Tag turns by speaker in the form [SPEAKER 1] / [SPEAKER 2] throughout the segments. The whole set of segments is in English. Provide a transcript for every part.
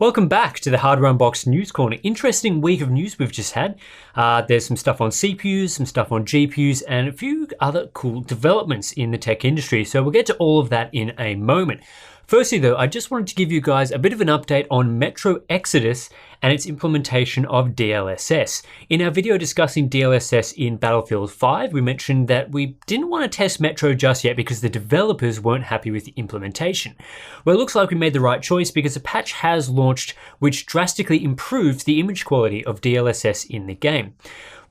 [SPEAKER 1] Welcome back to the Hardware Unboxed News Corner. Interesting week of news we've just had. There's some stuff on CPUs, some stuff on GPUs, and a few other cool developments in the tech industry. So we'll get to all of that in a moment. Firstly though, I just wanted to give you guys a bit of an update on Metro Exodus and its implementation of DLSS. In our video discussing DLSS in Battlefield 5, we mentioned that we didn't want to test Metro just yet because the developers weren't happy with the implementation. Well, it looks like we made the right choice because a patch has launched which drastically improves the image quality of DLSS in the game.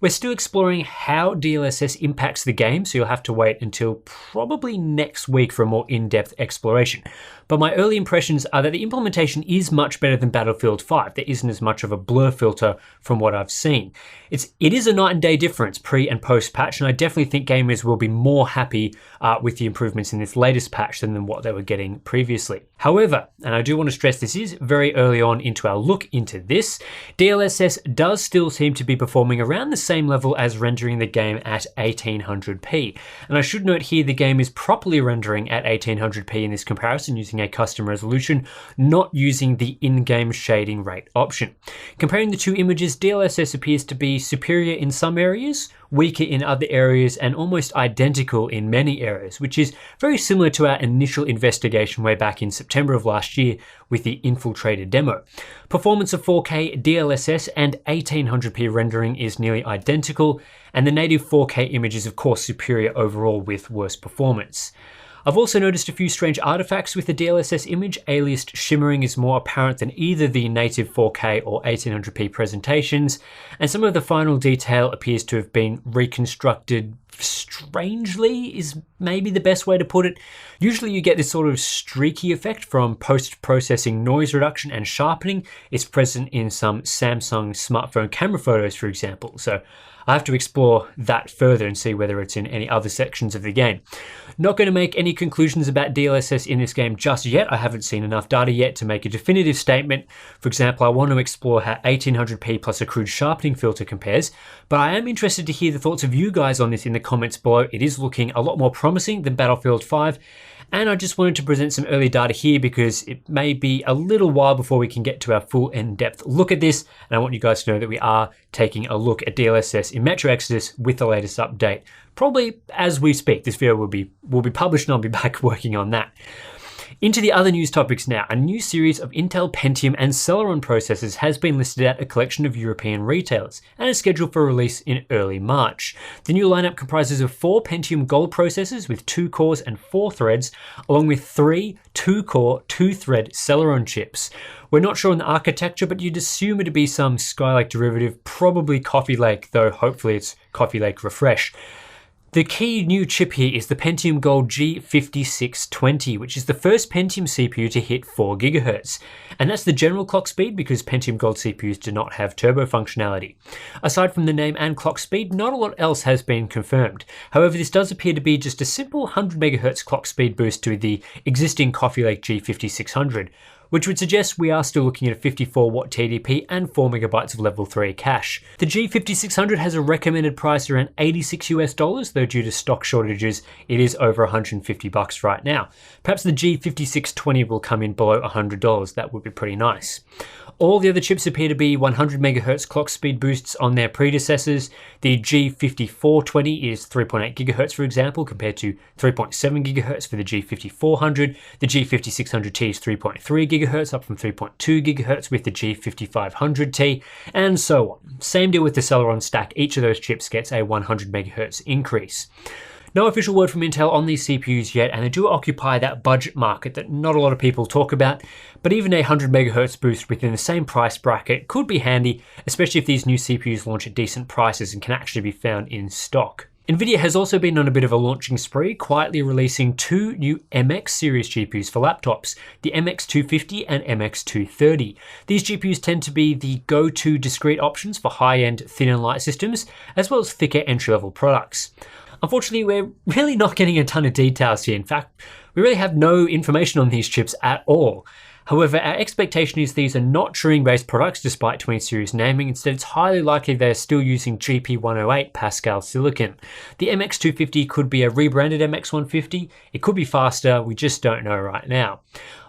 [SPEAKER 1] We're still exploring how DLSS impacts the game, so you'll have to wait until probably next week for a more in-depth exploration. But my early impressions are that the implementation is much better than Battlefield 5. There isn't as much of a blur filter from what I've seen. It is a night and day difference pre and post patch, and I definitely think gamers will be more happy with the improvements in this latest patch than what they were getting previously. However, and I do want to stress this is very early on into our look into this, DLSS does still seem to be performing around the same level as rendering the game at 1800p. And I should note here the game is properly rendering at 1800p in this comparison using a custom resolution, not using the in-game shading rate option. Comparing the two images, DLSS appears to be superior in some areas, weaker in other areas, and almost identical in many areas, which is very similar to our initial investigation way back in September of last year with the Infiltrator demo. Performance of 4K DLSS and 1800p rendering is nearly identical, and the native 4K image is of course superior overall with worse performance. I've also noticed a few strange artifacts with the DLSS image. Aliased shimmering is more apparent than either the native 4K or 1800p presentations, and some of the final detail appears to have been reconstructed strangely, is maybe the best way to put it. Usually you get this sort of streaky effect from post-processing noise reduction and sharpening. It's present in some Samsung smartphone camera photos, for example. So I have to explore that further and see whether it's in any other sections of the game. Not going to make any conclusions about DLSS in this game just yet. I haven't seen enough data yet to make a definitive statement. For example, I want to explore how 1800p plus a crude sharpening filter compares, but I am interested to hear the thoughts of you guys on this in the comments below. It is looking a lot more promising than Battlefield 5. And I just wanted to present some early data here because it may be a little while before we can get to our full in-depth look at this. And I want you guys to know that we are taking a look at DLSS in Metro Exodus with the latest update. Probably as we speak. This video will be published and I'll be back working on that. Into the other news topics now. A new series of Intel Pentium and Celeron processors has been listed at a collection of European retailers and is scheduled for release in early March. The new lineup comprises of 4 Pentium Gold processors with 2 cores and 4 threads, along with 3 2-core, 2-thread Celeron chips. We're not sure on the architecture, but you'd assume it to be some Skylake derivative, probably Coffee Lake, though hopefully it's Coffee Lake Refresh. The key new chip here is the Pentium Gold G5620, which is the first Pentium CPU to hit 4 GHz. And that's the general clock speed because Pentium Gold CPUs do not have turbo functionality. Aside from the name and clock speed, not a lot else has been confirmed. However, this does appear to be just a simple 100 MHz clock speed boost to the existing Coffee Lake G5600, which would suggest we are still looking at a 54 watt TDP and 4 MB of level 3 cache. The G5600 has a recommended price around $86 US, though due to stock shortages, it is over $150 right now. Perhaps the G5620 will come in below $100, that would be pretty nice. All the other chips appear to be 100 MHz clock speed boosts on their predecessors. The G5420 is 3.8 GHz, for example, compared to 3.7 GHz for the G5400. The G5600T is 3.3 GHz, up from 3.2 GHz with the G5500T, and so on. Same deal with the Celeron stack. Each of those chips gets a 100 MHz increase. No official word from Intel on these CPUs yet, and they do occupy that budget market that not a lot of people talk about, but even a 100 MHz boost within the same price bracket could be handy, especially if these new CPUs launch at decent prices and can actually be found in stock. Nvidia has also been on a bit of a launching spree, quietly releasing 2 new MX series GPUs for laptops, the MX250 and MX230. These GPUs tend to be the go-to discrete options for high-end thin and light systems, as well as thicker entry-level products. Unfortunately, we're really not getting a ton of details here. In fact, we really have no information on these chips at all. However, our expectation is these are not Turing-based products despite 20 series naming. Instead, it's highly likely they're still using GP108 Pascal silicon. The MX250 could be a rebranded MX150. It could be faster, we just don't know right now.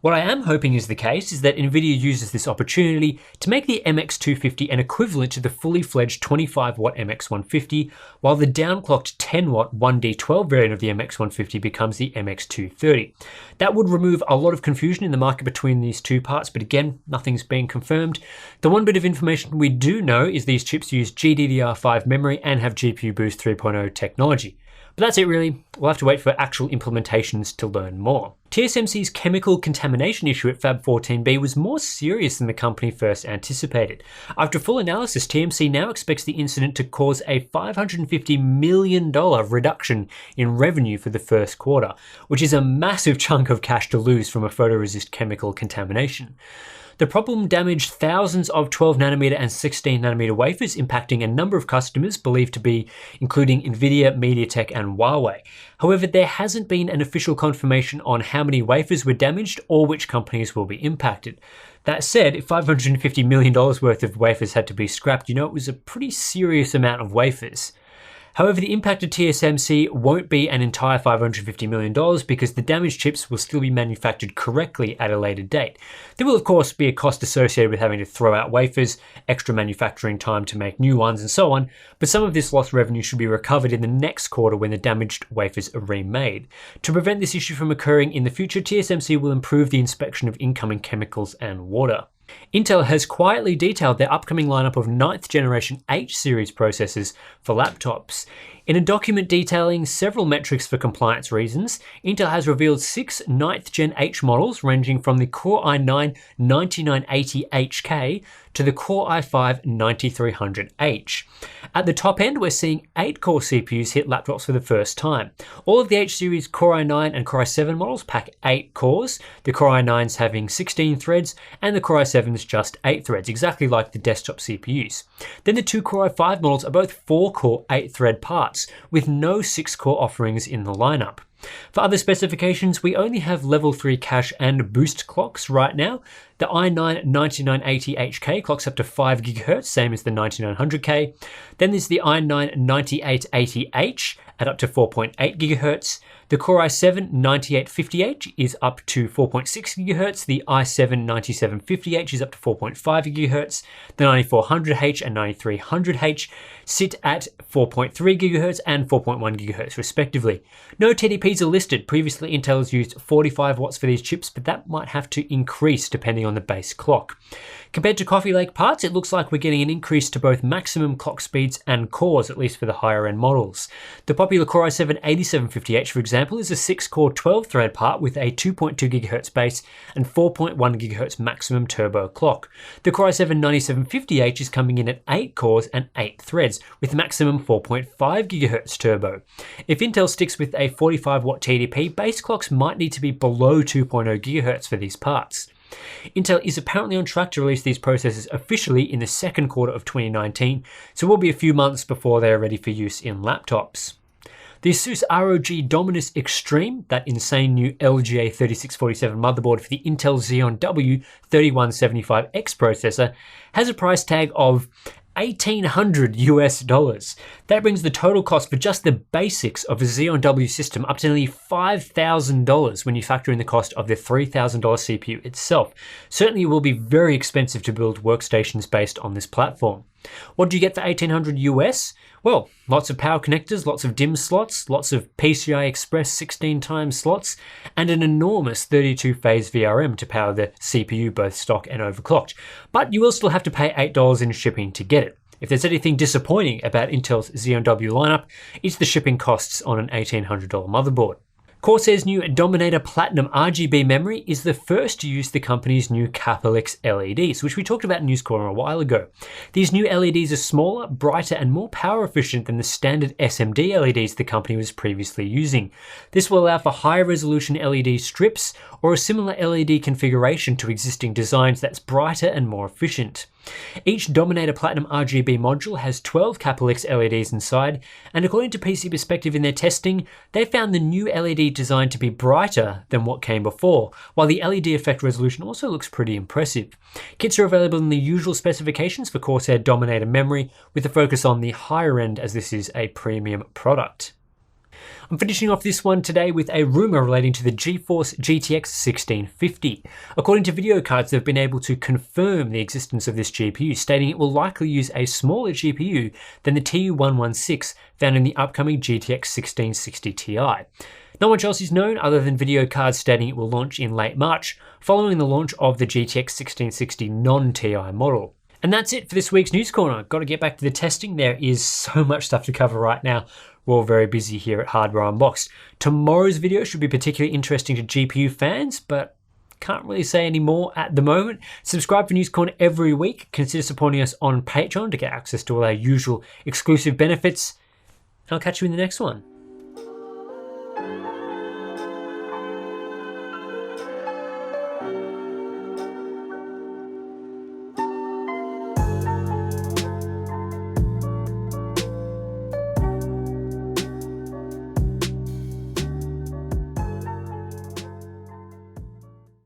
[SPEAKER 1] What I am hoping is the case is that Nvidia uses this opportunity to make the MX250 an equivalent to the fully fledged 25-watt MX150, while the downclocked 10-watt 1D12 variant of the MX150 becomes the MX230. That would remove a lot of confusion in the market between these two parts, but again, nothing's been confirmed. The one bit of information we do know is these chips use GDDR5 memory and have GPU Boost 3.0 technology. But that's it really. We'll have to wait for actual implementations to learn more. TSMC's chemical contamination issue at Fab 14B was more serious than the company first anticipated. After full analysis, TSMC now expects the incident to cause a $550 million reduction in revenue for the first quarter, which is a massive chunk of cash to lose from a photoresist chemical contamination. The problem damaged thousands of 12nm and 16nm wafers, impacting a number of customers believed to be including Nvidia, MediaTek, and Huawei. However, there hasn't been an official confirmation on how many wafers were damaged or which companies will be impacted. That said, if $550 million worth of wafers had to be scrapped, it was a pretty serious amount of wafers. However, the impact of TSMC won't be an entire $550 million because the damaged chips will still be manufactured correctly at a later date. There will of course be a cost associated with having to throw out wafers, extra manufacturing time to make new ones and so on, but some of this lost revenue should be recovered in the next quarter when the damaged wafers are remade. To prevent this issue from occurring in the future, TSMC will improve the inspection of incoming chemicals and water. Intel has quietly detailed their upcoming lineup of 9th generation H series processors for laptops. In a document detailing several metrics for compliance reasons, Intel has revealed 6 9th Gen H models ranging from the Core i9-9980HK to the Core i5-9300H. At the top end, we're seeing 8-core CPUs hit laptops for the first time. All of the H series Core i9 and Core i7 models pack 8 cores, the Core i9s having 16 threads and the Core i7s just 8 threads, exactly like the desktop CPUs. Then the 2 Core i5 models are both 4-core 8-thread parts, with no 6-core offerings in the lineup. For other specifications, we only have level 3 cache and boost clocks right now. The i9-9980HK clocks up to 5 GHz, same as the 9900K. Then there's the i9-9880H at up to 4.8 GHz. The Core i7-9850H is up to 4.6 GHz. The i7-9750H is up to 4.5 GHz. The 9400H and 9300H sit at 4.3 GHz and 4.1 GHz respectively. No TDPs are listed. Previously, Intel has used 45 watts for these chips, but that might have to increase depending on the base clock. Compared to Coffee Lake parts, it looks like we're getting an increase to both maximum clock speeds and cores, at least for the higher end models. The popular Core i7-8750H, for example, is a 6-core 12-thread part with a 2.2 GHz base and 4.1 GHz maximum turbo clock. The Core i7-9750H is coming in at 8 cores and 8 threads with maximum 4.5 GHz turbo. If Intel sticks with a 45-watt TDP, base clocks might need to be below 2.0 GHz for these parts. Intel is apparently on track to release these processors officially in the second quarter of 2019, so it will be a few months before they are ready for use in laptops. The Asus ROG Dominus Extreme, that insane new LGA 3647 motherboard for the Intel Xeon W3175X processor, has a price tag of $1,800 US. That brings the total cost for just the basics of a Xeon W system up to nearly $5,000 when you factor in the cost of the $3,000 CPU itself. Certainly it will be very expensive to build workstations based on this platform. What do you get for $1,800 US? Well, lots of power connectors, lots of DIMM slots, lots of PCI Express 16x slots, and an enormous 32-phase VRM to power the CPU, both stock and overclocked. But you will still have to pay $8 in shipping to get it. If there's anything disappointing about Intel's Xeon W lineup, it's the shipping costs on an $1,800 motherboard. Corsair's new Dominator Platinum RGB memory is the first to use the company's new Capital-X LEDs, which we talked about in News Corner a while ago. These new LEDs are smaller, brighter, and more power efficient than the standard SMD LEDs the company was previously using. This will allow for higher resolution LED strips or a similar LED configuration to existing designs that's brighter and more efficient. Each Dominator Platinum RGB module has 12 Capital-X LEDs inside, and according to PC Perspective in their testing, they found the new LED design to be brighter than what came before, while the LED effect resolution also looks pretty impressive. Kits are available in the usual specifications for Corsair Dominator memory, with a focus on the higher end as this is a premium product. I'm finishing off this one today with a rumor relating to the GeForce GTX 1650. According to video cards, they've been able to confirm the existence of this GPU, stating it will likely use a smaller GPU than the TU116 found in the upcoming GTX 1660 Ti. Not much else is known other than video cards stating it will launch in late March, following the launch of the GTX 1660 non-Ti model. And that's it for this week's News Corner. Got to get back to the testing. There is so much stuff to cover right now. We're all very busy here at Hardware Unboxed. Tomorrow's video should be particularly interesting to GPU fans, but can't really say any more at the moment. Subscribe for News Corner every week. Consider supporting us on Patreon to get access to all our usual exclusive benefits. And I'll catch you in the next one.